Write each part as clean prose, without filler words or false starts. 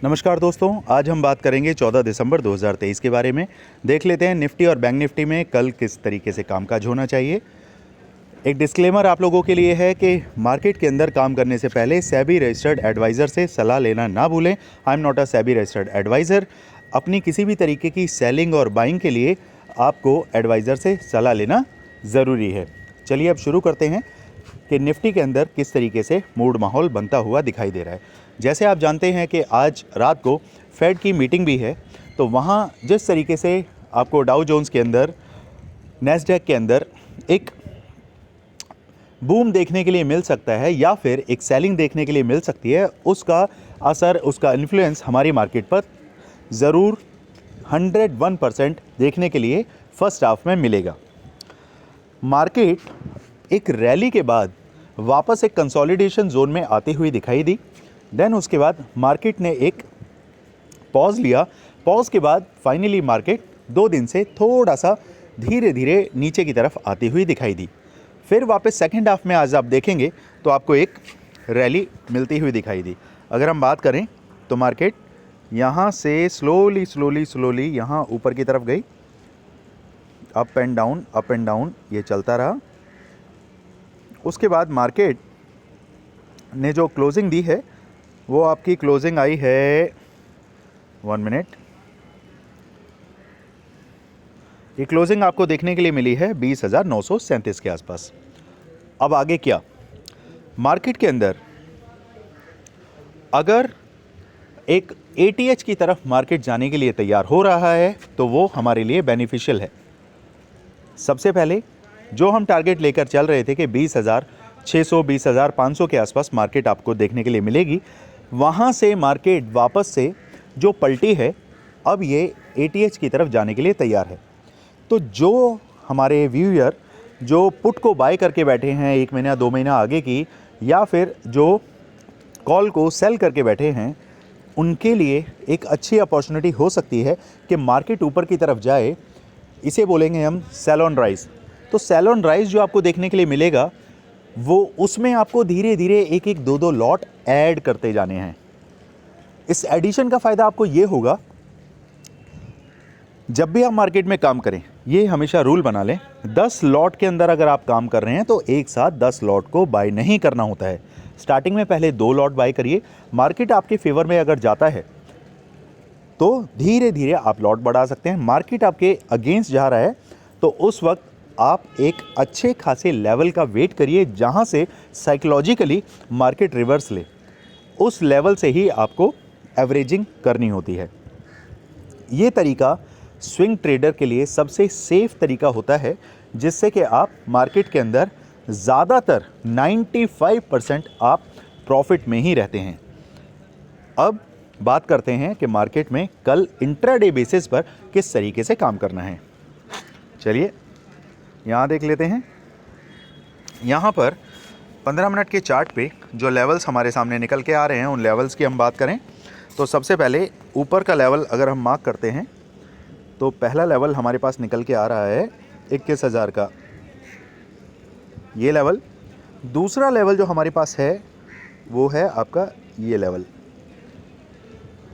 नमस्कार दोस्तों, आज हम बात करेंगे 14 दिसंबर 2023 के बारे में। देख लेते हैं निफ्टी और बैंक निफ्टी में कल किस तरीके से कामकाज होना चाहिए। एक डिस्क्लेमर आप लोगों के लिए है कि मार्केट के अंदर काम करने से पहले सेबी रजिस्टर्ड एडवाइज़र से सलाह लेना ना भूलें। I am not a SEBI registered adviser. अपनी किसी भी तरीके की सेलिंग और बाइंग के लिए आपको एडवाइज़र से सलाह लेना ज़रूरी है। चलिए अब शुरू करते हैं कि निफ्टी के अंदर किस तरीके से मूड माहौल बनता हुआ दिखाई दे रहा है। जैसे आप जानते हैं कि आज रात को फेड की मीटिंग भी है, तो वहाँ जिस तरीके से आपको डाउ जोन्स के अंदर, नैस्डैक के अंदर एक बूम देखने के लिए मिल सकता है या फिर एक सेलिंग देखने के लिए मिल सकती है, उसका असर, उसका इन्फ्लुएंस हमारी मार्केट पर ज़रूर 101% देखने के लिए फर्स्ट हाफ में मिलेगा। मार्केट एक रैली के बाद वापस एक कंसोलिडेशन जोन में आती हुई दिखाई दी। देन उसके बाद मार्केट ने एक पॉज लिया। पॉज के बाद फाइनली मार्केट 2 दिन से थोड़ा सा धीरे धीरे नीचे की तरफ आती हुई दिखाई दी। फिर वापस सेकंड हाफ में आज आप देखेंगे तो आपको एक रैली मिलती हुई दिखाई दी। अगर हम बात करें तो मार्केट यहाँ से स्लोली यहाँ ऊपर की तरफ गई, अप एंड डाउन ये चलता रहा। उसके बाद मार्केट ने जो क्लोजिंग दी है वो आपकी क्लोजिंग आई है 1 मिनट। ये क्लोजिंग आपको देखने के लिए मिली है 20,937 के आसपास। अब आगे क्या, मार्केट के अंदर अगर एक एटीएच की तरफ मार्केट जाने के लिए तैयार हो रहा है तो वो हमारे लिए बेनिफिशियल है। सबसे पहले जो हम टारगेट लेकर चल रहे थे कि 20,600 20,500 के आसपास मार्केट आपको देखने के लिए मिलेगी, वहाँ से मार्केट वापस से जो पलटी है, अब ये एटीएच की तरफ जाने के लिए तैयार है। तो जो हमारे व्यूअर जो पुट को बाय करके बैठे हैं 1 महीना 2 महीना आगे की, या फिर जो कॉल को सेल करके बैठे हैं, उनके लिए एक अच्छी अपॉर्चुनिटी हो सकती है कि मार्केट ऊपर की तरफ जाए। इसे बोलेंगे हम सेल ऑन राइज। तो सेल ऑन राइज जो आपको देखने के लिए मिलेगा, वो उसमें आपको धीरे धीरे एक एक दो दो लॉट ऐड करते जाने हैं। इस एडिशन का फ़ायदा आपको ये होगा, जब भी आप मार्केट में काम करें, ये हमेशा रूल बना लें, 10 लॉट के अंदर अगर आप काम कर रहे हैं तो एक साथ 10 लॉट को बाय नहीं करना होता है। स्टार्टिंग में पहले 2 लॉट बाय करिए। मार्केट आपके फेवर में अगर जाता है तो धीरे धीरे आप लॉट बढ़ा सकते हैं। मार्केट आपके अगेंस्ट जा रहा है तो उस वक्त आप एक अच्छे खासे लेवल का वेट करिए, जहां से साइकोलॉजिकली मार्केट रिवर्स ले। उस लेवल से ही आपको एवरेजिंग करनी होती है। ये तरीका स्विंग ट्रेडर के लिए सबसे सेफ तरीका होता है, जिससे कि आप मार्केट के अंदर ज़्यादातर 95% आप प्रॉफिट में ही रहते हैं। अब बात करते हैं कि मार्केट में कल इंट्राडे बेसिस पर किस तरीके से काम करना है। चलिए यहाँ देख लेते हैं। यहाँ पर 15 मिनट के चार्ट पे जो लेवल्स हमारे सामने निकल के आ रहे हैं, उन लेवल्स की हम बात करें तो सबसे पहले ऊपर का लेवल अगर हम मार्क करते हैं तो पहला लेवल हमारे पास निकल के आ रहा है 21,000 का, ये लेवल। दूसरा लेवल जो हमारे पास है वो है आपका ये लेवल।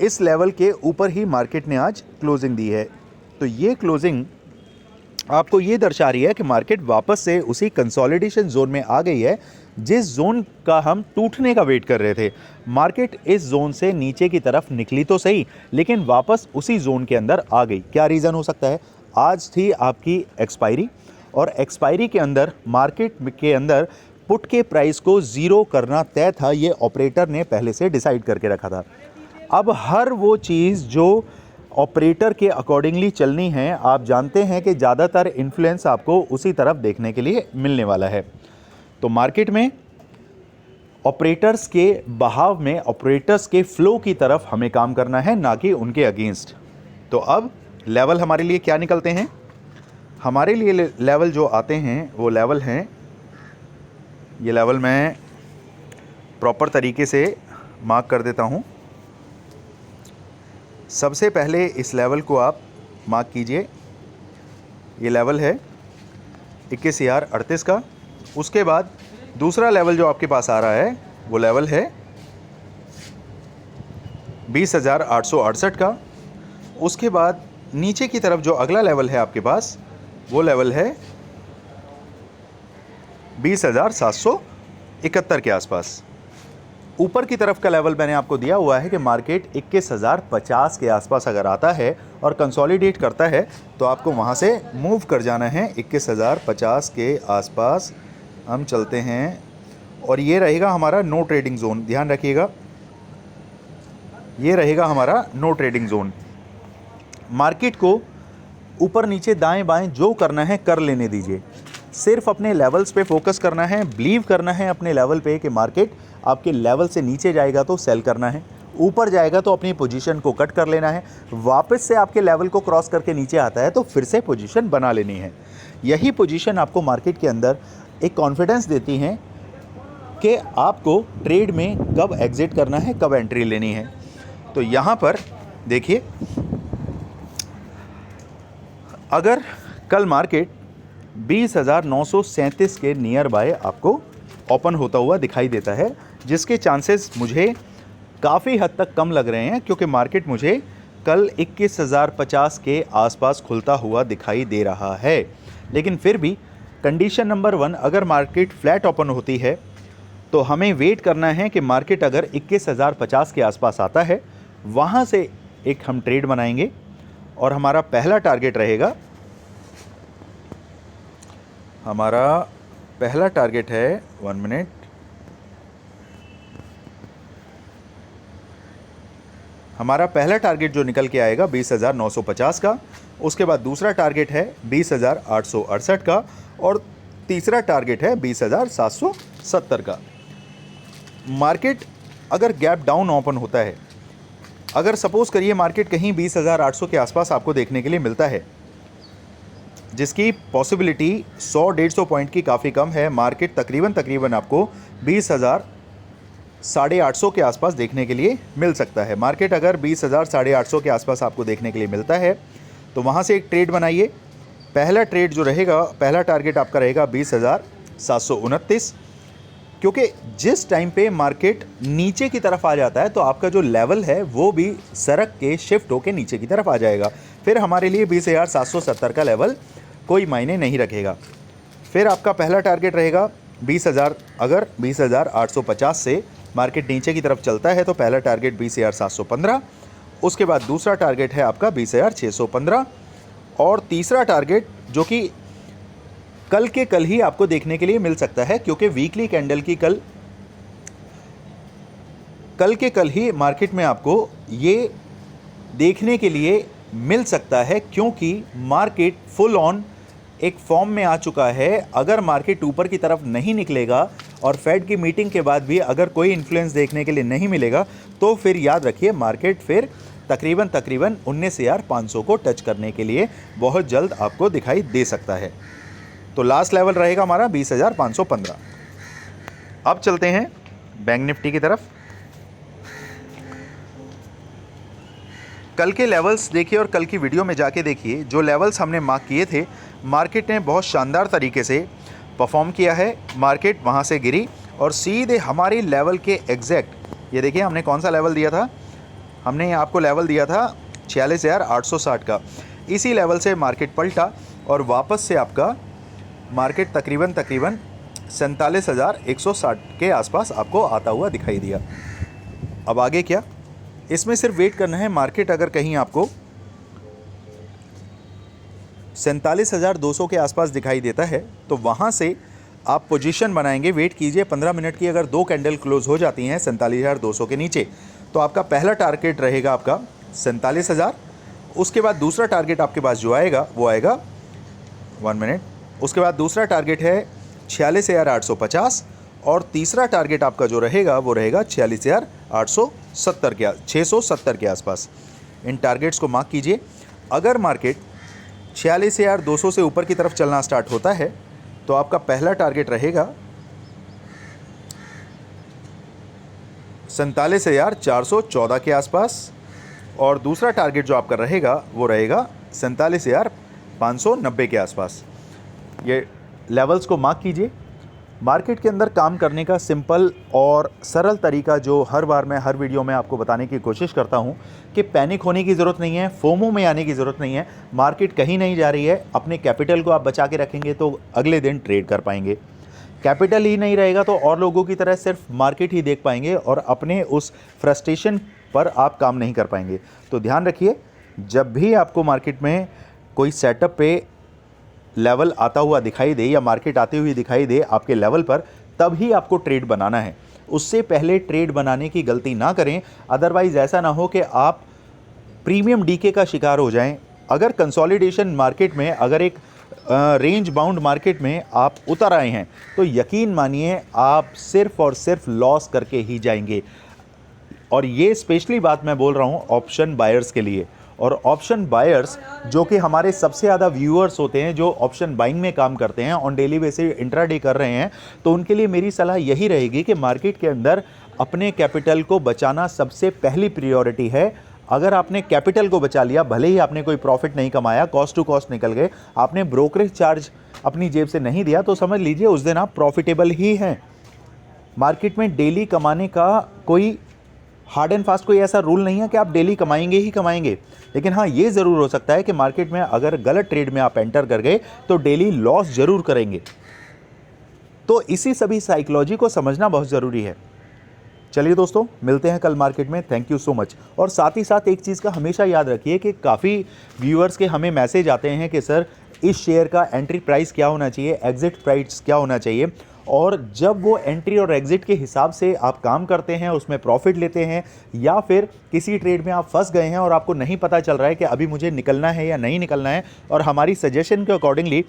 इस लेवल के ऊपर ही मार्केट ने आज क्लोजिंग दी है। तो ये क्लोजिंग आपको ये दर्शा रही है कि मार्केट वापस से उसी कंसोलिडेशन जोन में आ गई है, जिस जोन का हम टूटने का वेट कर रहे थे। मार्केट इस जोन से नीचे की तरफ निकली तो सही, लेकिन वापस उसी जोन के अंदर आ गई। क्या रीज़न हो सकता है? आज थी आपकी एक्सपायरी, और एक्सपायरी के अंदर मार्केट के अंदर पुट के प्राइस को ज़ीरो करना तय था। ये ऑपरेटर ने पहले से डिसाइड करके रखा था। अब हर वो चीज़ जो ऑपरेटर के अकॉर्डिंगली चलनी है, आप जानते हैं कि ज़्यादातर इन्फ्लुएंस आपको उसी तरफ देखने के लिए मिलने वाला है। तो मार्केट में ऑपरेटर्स के बहाव में, ऑपरेटर्स के फ्लो की तरफ हमें काम करना है, ना कि उनके अगेंस्ट। तो अब लेवल हमारे लिए क्या निकलते हैं? हमारे लिए लेवल जो आते हैं वो लेवल हैं, ये लेवल मैं प्रॉपर तरीके से मार्क कर देता हूँ। सबसे पहले इस लेवल को आप मार्क कीजिए। ये लेवल है 21,038 का। उसके बाद दूसरा लेवल जो आपके पास आ रहा है वो लेवल है 20,868 का। उसके बाद नीचे की तरफ जो अगला लेवल है आपके पास, वो लेवल है 20,771 के आसपास। ऊपर की तरफ का लेवल मैंने आपको दिया हुआ है कि मार्केट 21,050 के आसपास अगर आता है और कंसोलिडेट करता है तो आपको वहाँ से मूव कर जाना है। 21,050 के आसपास हम चलते हैं और ये रहेगा हमारा नो ट्रेडिंग जोन। ध्यान रखिएगा, ये रहेगा हमारा नो ट्रेडिंग जोन। मार्केट को ऊपर नीचे दाएं बाएं जो करना है कर लेने दीजिए, सिर्फ अपने लेवल्स पे फोकस करना है। बिलीव करना है अपने लेवल पे कि मार्केट आपके लेवल से नीचे जाएगा तो सेल करना है, ऊपर जाएगा तो अपनी पोजीशन को कट कर लेना है, वापस से आपके लेवल को क्रॉस करके नीचे आता है तो फिर से पोजीशन बना लेनी है। यही पोजीशन आपको मार्केट के अंदर एक कॉन्फिडेंस देती हैं कि आपको ट्रेड में कब एग्जिट करना है, कब एंट्री लेनी है। तो यहाँ पर देखिए, अगर कल मार्केट 20,937 के नियर बाय आपको ओपन होता हुआ दिखाई देता है, जिसके चांसेस मुझे काफ़ी हद तक कम लग रहे हैं क्योंकि मार्केट मुझे कल 21,050 के आसपास खुलता हुआ दिखाई दे रहा है। लेकिन फिर भी कंडीशन नंबर 1, अगर मार्केट फ्लैट ओपन होती है तो हमें वेट करना है कि मार्केट अगर 21,050 के आसपास आता है, वहाँ से एक हम ट्रेड बनाएंगे और हमारा पहला टारगेट रहेगा, हमारा पहला टारगेट है 1 मिनट, हमारा पहला टारगेट जो निकल के आएगा 20,950 का। उसके बाद दूसरा टारगेट है 20,868 का और तीसरा टारगेट है 20,770 का। मार्केट अगर गैप डाउन ओपन होता है, अगर सपोज करिए मार्केट कहीं 20,800 के आसपास आपको देखने के लिए मिलता है, जिसकी पॉसिबिलिटी 100-150 पॉइंट की काफ़ी कम है, मार्केट तकरीबन आपको 20,800 के आसपास देखने के लिए मिल सकता है। मार्केट अगर 20,800 के आसपास आपको देखने के लिए मिलता है तो वहाँ से एक ट्रेड बनाइए। पहला ट्रेड जो रहेगा, पहला टारगेट आपका रहेगा 20,729, क्योंकि जिस टाइम पे मार्केट नीचे की तरफ आ जाता है तो आपका जो लेवल है वो भी सरक के शिफ्ट होके नीचे की तरफ आ जाएगा। फिर हमारे लिए 20,770 का लेवल कोई मायने नहीं रखेगा। फिर आपका पहला टारगेट रहेगा 20,000। अगर 20,850 से मार्केट नीचे की तरफ चलता है तो पहला टारगेट 20,715, उसके बाद दूसरा टारगेट है आपका 20,615 और तीसरा टारगेट जो कि कल के कल ही आपको देखने के लिए मिल सकता है, क्योंकि वीकली कैंडल की कल के कल ही मार्केट में आपको ये देखने के लिए मिल सकता है, क्योंकि मार्केट फुल ऑन एक फॉर्म में आ चुका है। अगर मार्केट ऊपर की तरफ नहीं निकलेगा और फेड की मीटिंग के बाद भी अगर कोई इन्फ्लुएंस देखने के लिए नहीं मिलेगा तो फिर याद रखिए मार्केट फिर तकरीबन 19,500 को टच करने के लिए बहुत जल्द आपको दिखाई दे सकता है। तो लास्ट लेवल रहेगा हमारा 20,515। अब चलते हैं बैंक निफ्टी की तरफ। कल के लेवल्स देखिए और कल की वीडियो में जाके देखिए, जो लेवल्स हमने मार्क किए थे मार्केट ने बहुत शानदार तरीके से परफॉर्म किया है। मार्केट वहाँ से गिरी और सीधे हमारी लेवल के एग्जैक्ट, ये देखिए हमने कौन सा लेवल दिया था, हमने आपको लेवल दिया था 46,860 का। इसी लेवल से मार्केट पलटा और वापस से आपका मार्केट तकरीबन 47,160 के आसपास आपको आता हुआ दिखाई दिया। अब आगे क्या, इसमें सिर्फ वेट करना है। मार्केट अगर कहीं आपको 47,200 के आसपास दिखाई देता है तो वहाँ से आप पोजीशन बनाएंगे। वेट कीजिए 15 मिनट की। अगर 2 कैंडल क्लोज हो जाती हैं 47,200 के नीचे तो आपका पहला टारगेट रहेगा आपका 47,000। उसके बाद दूसरा टारगेट आपके पास जो आएगा वो आएगा 1 मिनट, उसके बाद दूसरा टारगेट है 46,850 और तीसरा टारगेट आपका जो रहेगा वो रहेगा 46,870 के 670 के आसपास। इन टारगेट्स को मार्क कीजिए। अगर मार्केट 46,200 से ऊपर की तरफ चलना स्टार्ट होता है तो आपका पहला टारगेट रहेगा 47,414 के आसपास और दूसरा टारगेट जो आपका रहेगा वो रहेगा 47,590 के आसपास। ये लेवल्स को मार्क कीजिए मार्केट के अंदर काम करने का सिंपल और सरल तरीका जो हर बार मैं हर वीडियो में आपको बताने की कोशिश करता हूं कि पैनिक होने की ज़रूरत नहीं है, फोमो में आने की ज़रूरत नहीं है। मार्केट कहीं नहीं जा रही है, अपने कैपिटल को आप बचा के रखेंगे तो अगले दिन ट्रेड कर पाएंगे। कैपिटल ही नहीं रहेगा तो और लोगों की तरह सिर्फ मार्केट ही देख पाएंगे और अपने उस फ्रस्ट्रेशन पर आप काम नहीं कर पाएंगे। तो ध्यान रखिए, जब भी आपको मार्केट में कोई सेटअप पे लेवल आता हुआ दिखाई दे या मार्केट आती हुई दिखाई दे आपके लेवल पर, तब ही आपको ट्रेड बनाना है। उससे पहले ट्रेड बनाने की गलती ना करें, अदरवाइज ऐसा ना हो कि आप प्रीमियम डीके का शिकार हो जाएं। अगर कंसोलिडेशन मार्केट में, अगर एक रेंज बाउंड मार्केट में आप उतर आए हैं तो यकीन मानिए आप सिर्फ और सिर्फ लॉस करके ही जाएंगे। और ये स्पेशली बात मैं बोल रहा हूँ ऑप्शन बायर्स के लिए। और ऑप्शन बायर्स जो कि हमारे सबसे ज़्यादा व्यूअर्स होते हैं, जो ऑप्शन बाइंग में काम करते हैं, ऑन डेली बेसिस इंट्राडे कर रहे हैं, तो उनके लिए मेरी सलाह यही रहेगी कि मार्केट के अंदर अपने कैपिटल को बचाना सबसे पहली प्रायोरिटी है। अगर आपने कैपिटल को बचा लिया, भले ही आपने कोई प्रॉफिट नहीं कमाया, कॉस्ट टू कॉस्ट निकल गए, आपने ब्रोकरेज चार्ज अपनी जेब से नहीं दिया, तो समझ लीजिए उस दिन आप प्रॉफिटेबल ही हैं। मार्केट में डेली कमाने का कोई हार्ड एंड फास्ट कोई ऐसा रूल नहीं है कि आप डेली कमाएंगे ही कमाएंगे। लेकिन हाँ, ये ज़रूर हो सकता है कि मार्केट में अगर गलत ट्रेड में आप एंटर कर गए तो डेली लॉस ज़रूर करेंगे। तो इसी सभी साइकोलॉजी को समझना बहुत ज़रूरी है। चलिए दोस्तों, मिलते हैं कल मार्केट में। Thank you so much. और साथ ही साथ एक चीज़ का हमेशा याद रखिए कि काफ़ी व्यूअर्स के हमें मैसेज आते हैं कि सर इस शेयर का एंट्री प्राइस क्या होना चाहिए, एग्जिट प्राइस क्या होना चाहिए। और जब वो एंट्री और एग्जिट के हिसाब से आप काम करते हैं, उसमें प्रॉफिट लेते हैं, या फिर किसी ट्रेड में आप फंस गए हैं और आपको नहीं पता चल रहा है कि अभी मुझे निकलना है या नहीं निकलना है, और हमारी सजेशन के अकॉर्डिंगली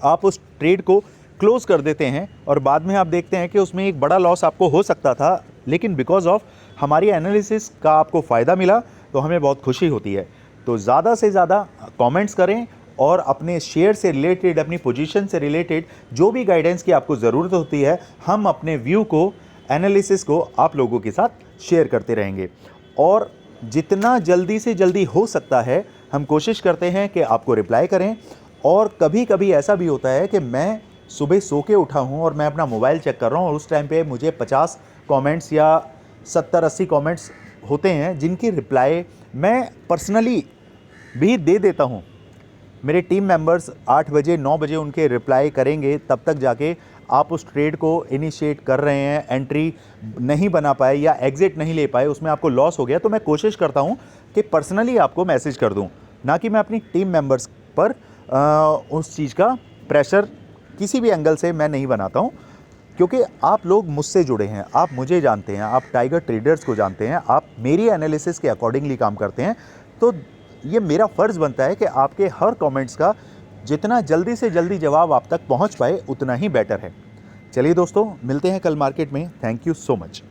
आप उस ट्रेड को क्लोज कर देते हैं और बाद में आप देखते हैं कि उसमें एक बड़ा लॉस आपको हो सकता था, लेकिन बिकॉज ऑफ हमारी एनालिसिस का आपको फ़ायदा मिला, तो हमें बहुत खुशी होती है। तो ज़्यादा से ज़्यादा कमेंट्स करें और अपने शेयर से रिलेटेड, अपनी पोजीशन से रिलेटेड जो भी गाइडेंस की आपको ज़रूरत होती है, हम अपने व्यू को, एनालिसिस को आप लोगों के साथ शेयर करते रहेंगे। और जितना जल्दी से जल्दी हो सकता है हम कोशिश करते हैं कि आपको रिप्लाई करें। और कभी कभी ऐसा भी होता है कि मैं सुबह सो के उठा हूँ और मैं अपना मोबाइल चेक कर रहा हूँ और उस टाइम पे मुझे 50 कमेंट्स या 70-80 कमेंट्स होते हैं जिनकी रिप्लाई मैं पर्सनली भी दे देता हूँ। मेरे टीम मेंबर्स 8 बजे 9 बजे उनके रिप्लाई करेंगे, तब तक जाके आप उस ट्रेड को इनिशिएट कर रहे हैं, एंट्री नहीं बना पाए या एग्जिट नहीं ले पाए, उसमें आपको लॉस हो गया, तो मैं कोशिश करता हूं कि पर्सनली आपको मैसेज कर दूं, ना कि मैं अपनी टीम मेंबर्स पर उस चीज़ का प्रेशर किसी भी एंगल से मैं नहीं बनाता हूं। क्योंकि आप लोग मुझसे जुड़े हैं, आप मुझे जानते हैं, आप टाइगर ट्रेडर्स को जानते हैं, आप मेरी एनालिसिस के अकॉर्डिंगली काम करते हैं, तो ये मेरा फ़र्ज़ बनता है कि आपके हर कमेंट्स का जितना जल्दी से जल्दी जवाब आप तक पहुंच पाए उतना ही बेटर है। चलिए दोस्तों, मिलते हैं कल मार्केट में। Thank you so much.